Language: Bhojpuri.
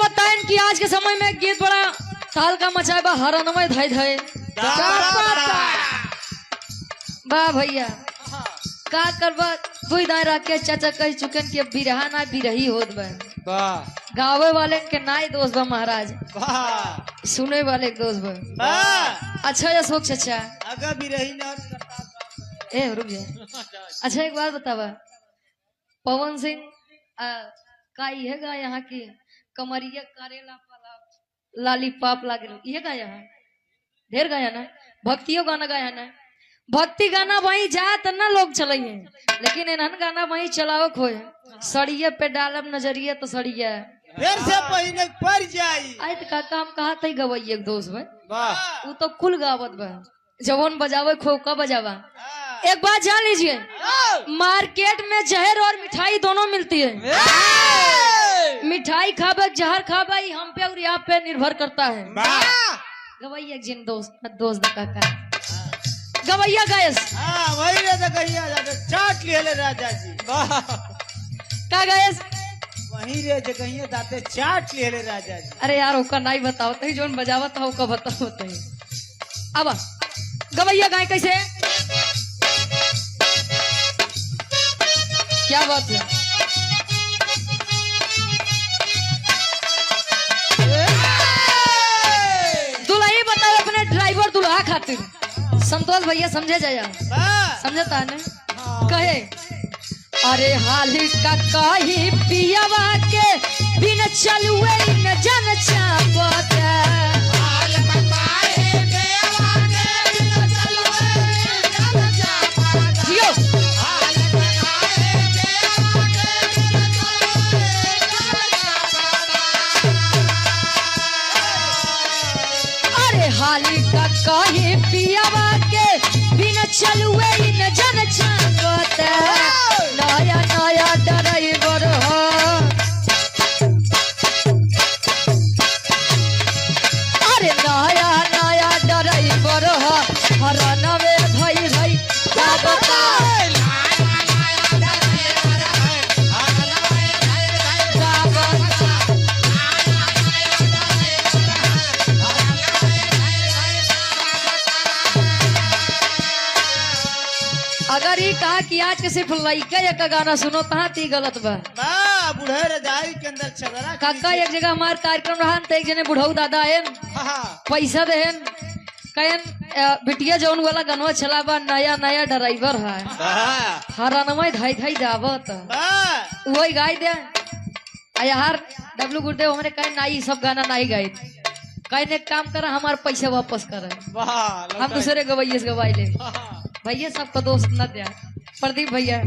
बताएं कि आज के समय में गीत बड़ा ताल का मचाए बा हरनमय धय धय वाह भैया का करबा दुई दायरा के चाचा कह चुकन के बिरहा ना बिरही होत बा गावे वाले के नाई दोस्त बा महाराज सुने वाले दोस्त बा अच्छा अशोक चाचा अगर बिरही ना ए रुक जा। अच्छा एक बात बतावा पवन सिंह का ये गा यहाँ की कमरिया करेला लाली पाप लागे ये गाया है ढेर गाया ना भक्तियों गाना गाया ना भक्ति गाना वही जात ना लोग चलाइए लेकिन इन्हन गाना वही चलाओ खोए सड़िए पे डालब नजरिए तो सड़िए फिर से पहिने पड़ जाई आई तो काका हम कहा था गवैया एक दोस्त भाई वो तो कुल गावत बा जवन बजावे खोका बजावा। एक बात जान लीजिए मार्केट में जहर और मिठाई दोनों मिलती है। मिठाई खाबे जहर खाबे हम पे और यहाँ पे निर्भर करता है। गवैया जिन दोस्त काका गवैया गैस वही रे तो कहिया जाके चाट ले राजा जी का गैस वही रे जो कहिया दाते चाट ले राजा जी। अरे यार ओका नहीं बताओ तही जोन बजावत हो का बताओ तही अब गवैया गाय कैसे क्या बात है दुल्ही बताओ अपने ड्राइवर दुल्हा खातिर संतोष भैया समझे जाया समझता है कहे अरे हाली का कही पियावा के बिन चलुए न जन चापत अरे हाली का कही पियावा के बिन चलुए न जन चापत नया नया ड्राइवर हो अरे नया नया ड्राइवर हो हरनवे भई भई का बता अगर ये कहा कि आज के सिर्फ लड़का एक गाना सुनो तहाँ ती गलत बा बुढ़े रजाई के अंदर छगरा काका एक जगह हमार कार्यक्रम रहा तो एक जने बुढ़ऊ दादा आयन पैसा देहन कहन बिटिया जौन वाला गनवा चला बा नया नया ड्राइवर है हरनमय धाई धाई जावत वही गाय दे यार डब्लू गुड्डे हमारे कहे नाई सब गाना नहीं गाय कहने काम करा हमारे पैसे वापस करे हम दूसरे गवैये से गवाई ले भैया सबको दोस्त न दिया प्रदीप भैया